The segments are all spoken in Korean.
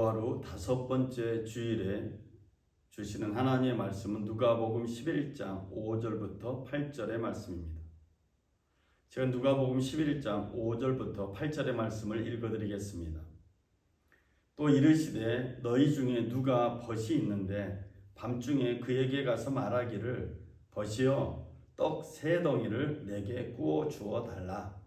부활 후 5번째 주일에 주시는 하나님의 말씀은 누가복음 11장 5절부터 8절의 말씀입니다. 제가 누가복음 11장 5절부터 8절의 말씀을 읽어드리겠습니다. 또 이르시되 너희 중에 누가 벗이 있는데 밤중에 그에게 가서 말하기를 벗이여 떡 3덩이를 내게 구워 주어 달라.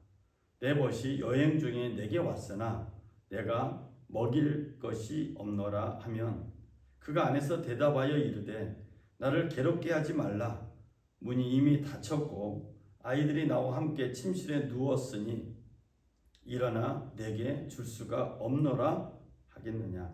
내 벗이 여행 중에 내게 왔으나 내가 먹일 것이 없노라 하면 그가 안에서 대답하여 이르되 나를 괴롭게 하지 말라. 문이 이미 닫혔고 아이들이 나와 함께 침실에 누웠으니 일어나 내게 줄 수가 없노라 하겠느냐.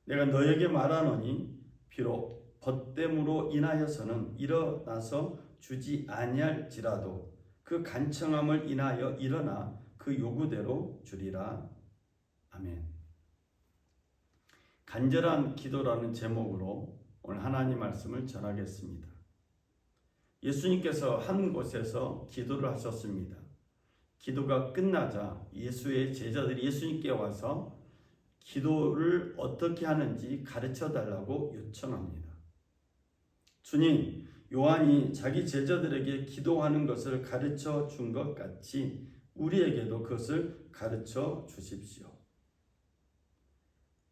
내가 너에게 말하노니 비록 벗됨으로 인하여서는 일어나서 주지 아니할지라도 그 간청함을 인하여 일어나 그 요구대로 주리라. 아멘. 간절한 기도라는 제목으로 오늘 하나님 말씀을 전하겠습니다. 예수님께서 한 곳에서 기도를 하셨습니다. 기도가 끝나자 예수의 제자들이 예수님께 와서 기도를 어떻게 하는지 가르쳐 달라고 요청합니다. 주님, 요한이 자기 제자들에게 기도하는 것을 가르쳐 준 것 같이 우리에게도 그것을 가르쳐 주십시오.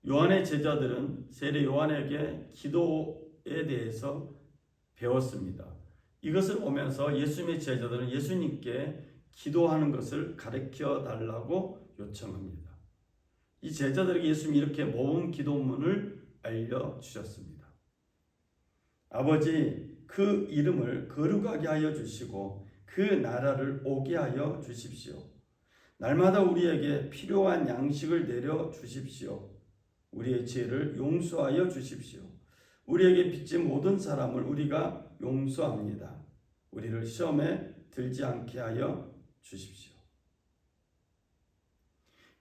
요한의 제자들은 세례 요한에게 기도에 대해서 배웠습니다. 이것을 보면서 예수님의 제자들은 예수님께 기도하는 것을 가르쳐 달라고 요청합니다. 이 제자들에게 예수님이 이렇게 모범 기도문을 알려주셨습니다. 아버지, 그 이름을 거룩하게 하여 주시고 그 나라를 오게 하여 주십시오. 날마다 우리에게 필요한 양식을 내려 주십시오. 우리의 죄를 용서하여 주십시오. 우리에게 빚진 모든 사람을 우리가 용서합니다. 우리를 시험에 들지 않게 하여 주십시오.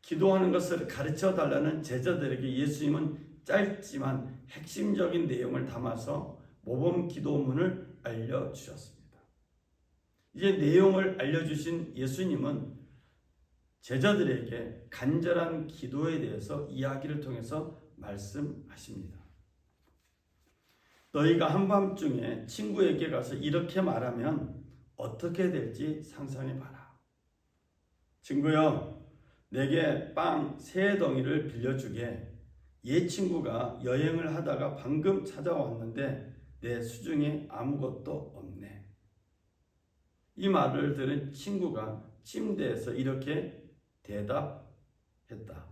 기도하는 것을 가르쳐 달라는 제자들에게 예수님은 짧지만 핵심적인 내용을 담아서 모범 기도문을 알려주셨습니다. 이제 내용을 알려주신 예수님은 제자들에게 간절한 기도에 대해서 이야기를 통해서 말씀하십니다. 너희가 한밤중에 친구에게 가서 이렇게 말하면 어떻게 될지 상상해봐라. 친구여, 내게 빵 3덩이를 빌려주게. 옛 친구가 여행을 하다가 방금 찾아왔는데 내 수중에 아무것도 없네. 이 말을 들은 친구가 침대에서 이렇게 대답했다.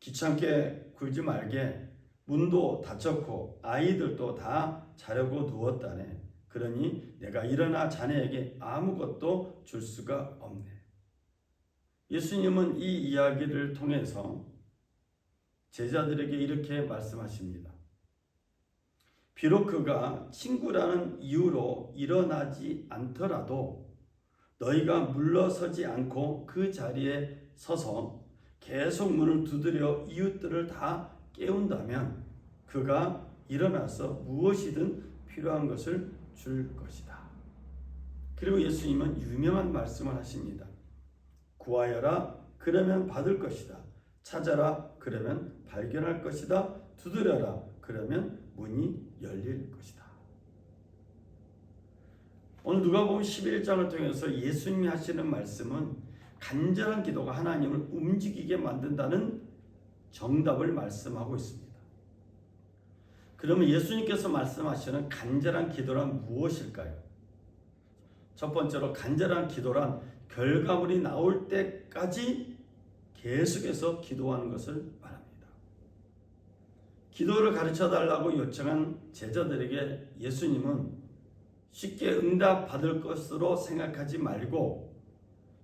귀찮게 굴지 말게. 문도 닫혔고 아이들도 다 자려고 누웠다네. 그러니 내가 일어나 자네에게 아무것도 줄 수가 없네. 예수님은 이 이야기를 통해서 제자들에게 이렇게 말씀하십니다. 비록 그가 친구라는 이유로 일어나지 않더라도 너희가 물러서지 않고 그 자리에 서서 계속 문을 두드려 이웃들을 다 깨운다면 그가 일어나서 무엇이든 필요한 것을 줄 것이다. 그리고 예수님은 유명한 말씀을 하십니다. 구하여라, 그러면 받을 것이다. 찾아라, 그러면 발견할 것이다. 두드려라, 그러면 문이 열릴 것이다. 오늘 누가복음 11장을 통해서 예수님이 하시는 말씀은 간절한 기도가 하나님을 움직이게 만든다는 정답을 말씀하고 있습니다. 그러면 예수님께서 말씀하시는 간절한 기도란 무엇일까요? 첫 번째로 간절한 기도란 결과물이 나올 때까지 계속해서 기도하는 것을 말합니다. 기도를 가르쳐 달라고 요청한 제자들에게 예수님은 쉽게 응답받을 것으로 생각하지 말고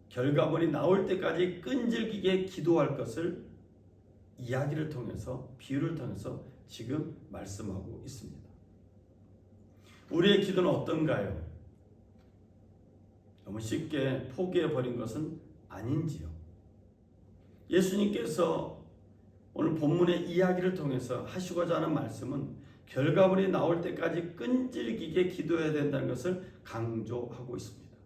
결과물이 나올 때까지 끈질기게 기도할 것을 이야기를 통해서, 비유를 통해서 지금 말씀하고 있습니다. 우리의 기도는 어떤가요? 너무 쉽게 포기해버린 것은 아닌지요? 예수님께서 오늘 본문의 이야기를 통해서 하시고자 하는 말씀은 결과물이 나올 때까지 끈질기게 기도해야 된다는 것을 강조하고 있습니다.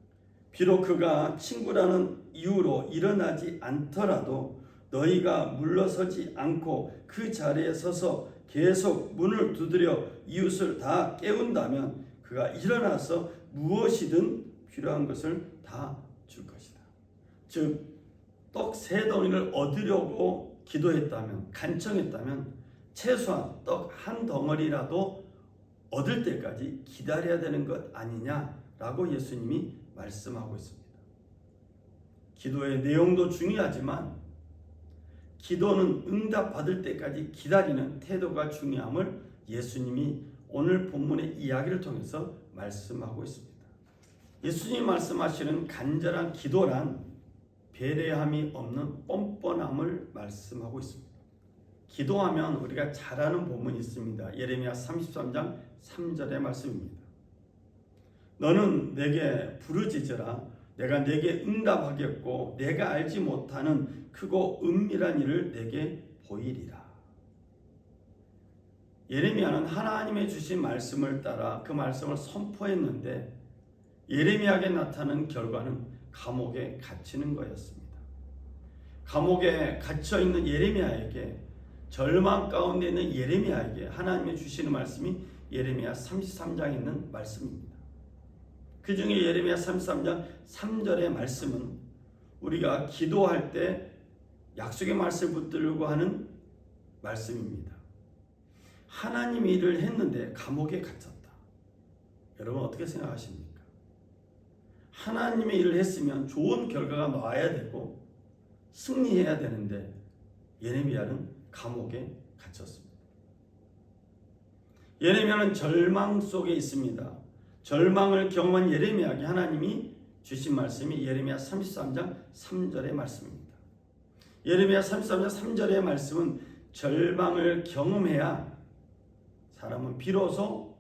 비록 그가 친구라는 이유로 일어나지 않더라도 너희가 물러서지 않고 그 자리에 서서 계속 문을 두드려 이웃을 다 깨운다면 그가 일어나서 무엇이든 필요한 것을 다 줄 것이다. 즉, 떡 3덩이를 얻으려고 기도했다면, 간청했다면 최소한 떡 한 덩어리라도 얻을 때까지 기다려야 되는 것 아니냐라고 예수님이 말씀하고 있습니다. 기도의 내용도 중요하지만 기도는 응답받을 때까지 기다리는 태도가 중요함을 예수님이 오늘 본문의 이야기를 통해서 말씀하고 있습니다. 예수님이 말씀하시는 간절한 기도란 배려함이 없는 뻔뻔함을 말씀하고 있습니다. 기도하면 우리가 잘 아는 본문이 있습니다. 예레미야 33장 3절의 말씀입니다. 너는 내게 부르짖으라. 내가 내게 응답하겠고 내가 알지 못하는 크고 은밀한 일을 내게 보이리라. 예레미야는 하나님의 주신 말씀을 따라 그 말씀을 선포했는데 예레미야에게 나타난 결과는 감옥에 갇히는 거였습니다. 감옥에 갇혀있는 예레미야에게, 절망 가운데 있는 예레미야에게 하나님이 주시는 말씀이 예레미야 33장에 있는 말씀입니다. 그 중에 예레미야 33장 3절의 말씀은 우리가 기도할 때 약속의 말씀을 붙들고 하는 말씀입니다. 하나님이 일을 했는데 감옥에 갇혔다. 여러분 어떻게 생각하십니까? 하나님의 일을 했으면 좋은 결과가 나와야 되고 승리해야 되는데 예레미야는 감옥에 갇혔습니다. 예레미야는 절망 속에 있습니다. 절망을 경험한 예레미야에게 하나님이 주신 말씀이 예레미야 33장 3절의 말씀입니다. 예레미야 33장 3절의 말씀은 절망을 경험해야 사람은 비로소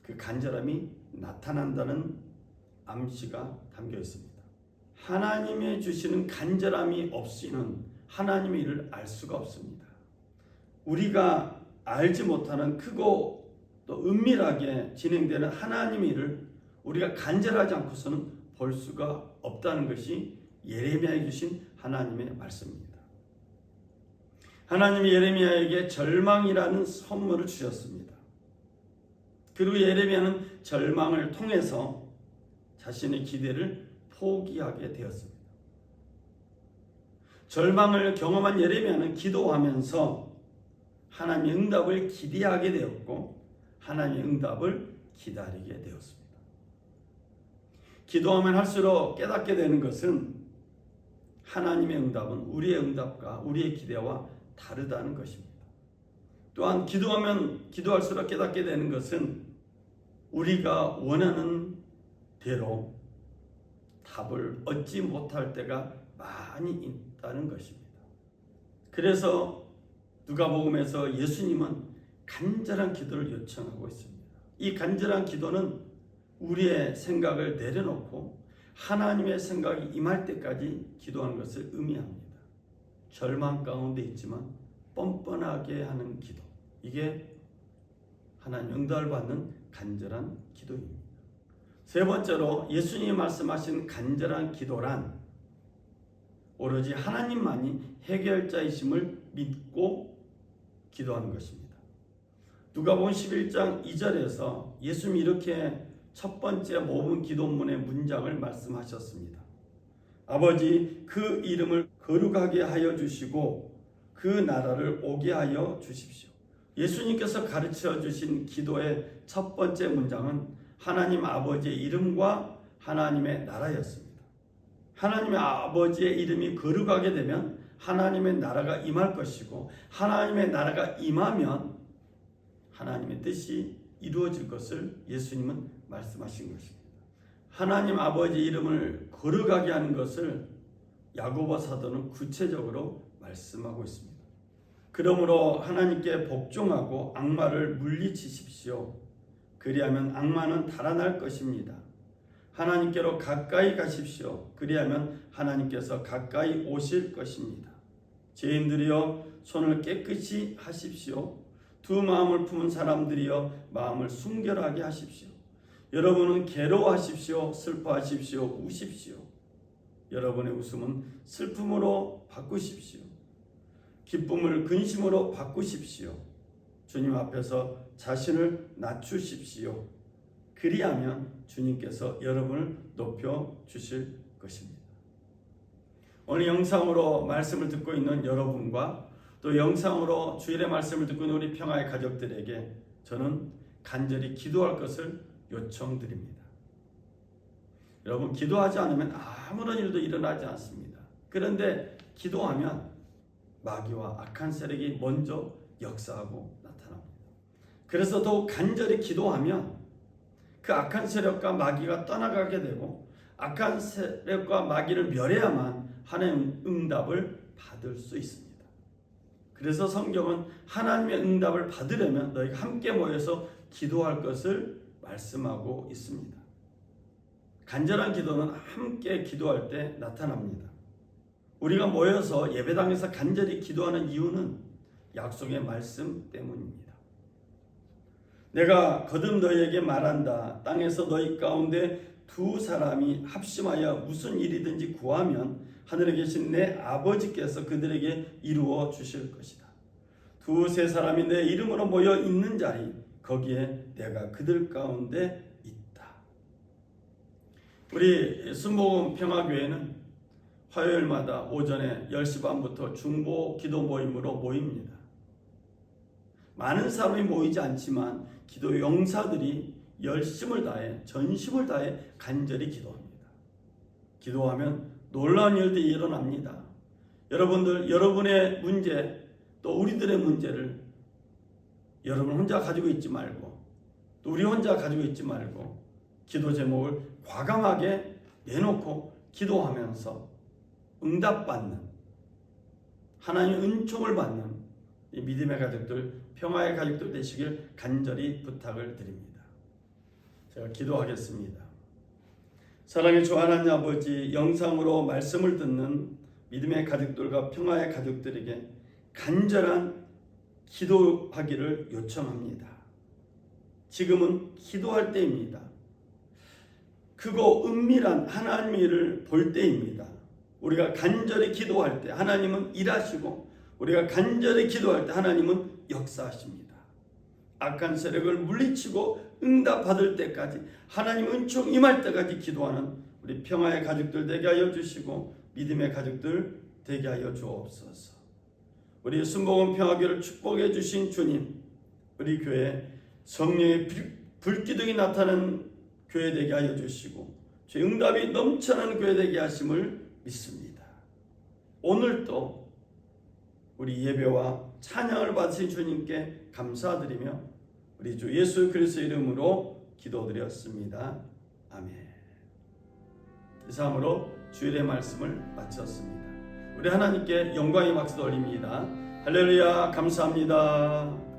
그 간절함이 나타난다는 암시가 담겨 있습니다. 하나님의 주시는 간절함이 없이는 하나님의 일을 알 수가 없습니다. 우리가 알지 못하는 크고 또 은밀하게 진행되는 하나님의 일을 우리가 간절하지 않고서는 볼 수가 없다는 것이 예레미야에 주신 하나님의 말씀입니다. 하나님이 예레미야에게 절망이라는 선물을 주셨습니다. 그리고 예레미야는 절망을 통해서 자신의 기대를 포기하게 되었습니다. 절망을 경험한 예레미야는 기도하면서 하나님의 응답을 기대하게 되었고 하나님의 응답을 기다리게 되었습니다. 기도하면 할수록 깨닫게 되는 것은 하나님의 응답은 우리의 응답과 우리의 기대와 다르다는 것입니다. 또한 기도하면 기도할수록 깨닫게 되는 것은 우리가 원하는 대로 답을 얻지 못할 때가 많이 있다는 것입니다. 그래서 누가복음에서 예수님은 간절한 기도를 요청하고 있습니다. 이 간절한 기도는 우리의 생각을 내려놓고 하나님의 생각이 임할 때까지 기도하는 것을 의미합니다. 절망 가운데 있지만 뻔뻔하게 하는 기도, 이게 하나님 응답을 받는 간절한 기도입니다. 세 번째로 예수님이 말씀하신 간절한 기도란 오로지 하나님만이 해결자이심을 믿고 기도하는 것입니다. 누가복음 11장 2절에서 예수님이 이렇게 첫 번째 모든 기도문의 문장을 말씀하셨습니다. 아버지, 그 이름을 거룩하게 하여 주시고 그 나라를 오게 하여 주십시오. 예수님께서 가르쳐 주신 기도의 첫 번째 문장은 하나님 아버지의 이름과 하나님의 나라였습니다. 하나님의 아버지의 이름이 거룩하게 되면 하나님의 나라가 임할 것이고 하나님의 나라가 임하면 하나님의 뜻이 이루어질 것을 예수님은 말씀하신 것입니다. 하나님 아버지 이름을 거룩하게 하는 것을 야고보 사도는 구체적으로 말씀하고 있습니다. 그러므로 하나님께 복종하고 악마를 물리치십시오. 그리하면 악마는 달아날 것입니다. 하나님께로 가까이 가십시오. 그리하면 하나님께서 가까이 오실 것입니다. 죄인들이여 손을 깨끗이 하십시오. 두 마음을 품은 사람들이여 마음을 순결하게 하십시오. 여러분은 괴로워하십시오. 슬퍼하십시오. 우십시오. 여러분의 웃음은 슬픔으로 바꾸십시오. 기쁨을 근심으로 바꾸십시오. 주님 앞에서 자신을 낮추십시오. 그리하면 주님께서 여러분을 높여 주실 것입니다. 오늘 영상으로 말씀을 듣고 있는 여러분과 또 영상으로 주일의 말씀을 듣고 있는 우리 평화의 가족들에게 저는 간절히 기도할 것을 요청드립니다. 여러분, 기도하지 않으면 아무런 일도 일어나지 않습니다. 그런데 기도하면 마귀와 악한 세력이 먼저 역사하고 나타납니다. 그래서 더욱 간절히 기도하면 그 악한 세력과 마귀가 떠나가게 되고 악한 세력과 마귀를 멸해야만 하나님의 응답을 받을 수 있습니다. 그래서 성경은 하나님의 응답을 받으려면 너희가 함께 모여서 기도할 것을 말씀하고 있습니다. 간절한 기도는 함께 기도할 때 나타납니다. 우리가 모여서 예배당에서 간절히 기도하는 이유는 약속의 말씀 때문입니다. 내가 거듭 너희에게 말한다. 땅에서 너희 가운데 두 사람이 합심하여 무슨 일이든지 구하면 하늘에 계신 내 아버지께서 그들에게 이루어 주실 것이다. 두세 사람이 내 이름으로 모여 있는 자리, 거기에 내가 그들 가운데 있다. 우리 순복음 평화교회는 화요일마다 오전에 10시 반부터 중보 기도 모임으로 모입니다. 많은 사람이 모이지 않지만 기도 용사들이 열심을 다해 전심을 다해 간절히 기도합니다. 기도하면 놀라운 일들이 일어납니다. 여러분들, 여러분의 문제 또 우리들의 문제를 여러분 혼자 가지고 있지 말고 또 우리 혼자 가지고 있지 말고 기도 제목을 과감하게 내놓고 기도하면서 응답받는 하나님의 은총을 받는 이 믿음의 가족들, 평화의 가족들 되시길 간절히 부탁을 드립니다. 제가 기도하겠습니다. 사랑의 주 하나님 아버지, 영상으로 말씀을 듣는 믿음의 가족들과 평화의 가족들에게 간절한 기도하기를 요청합니다. 지금은 기도할 때입니다. 크고 은밀한 하나님의 일을 볼 때입니다. 우리가 간절히 기도할 때 하나님은 일하시고 우리가 간절히 기도할 때 하나님은 역사하십니다. 악한 세력을 물리치고 응답받을 때까지 하나님 은총 임할 때까지 기도하는 우리 평화의 가족들 되게 하여 주시고 믿음의 가족들 되게 하여 주옵소서. 우리 순복음 평화교회를 축복해 주신 주님, 우리 교회 성령의 불기둥이 나타나는 교회 되게 하여 주시고 주 응답이 넘쳐나는 교회 되게 하심을 믿습니다. 오늘도 우리 예배와 찬양을 받으신 주님께 감사드리며 우리 주 예수 그리스도 이름으로 기도드렸습니다. 아멘. 이상으로 주일의 말씀을 마쳤습니다. 우리 하나님께 영광의 박수 올립니다. 할렐루야, 감사합니다.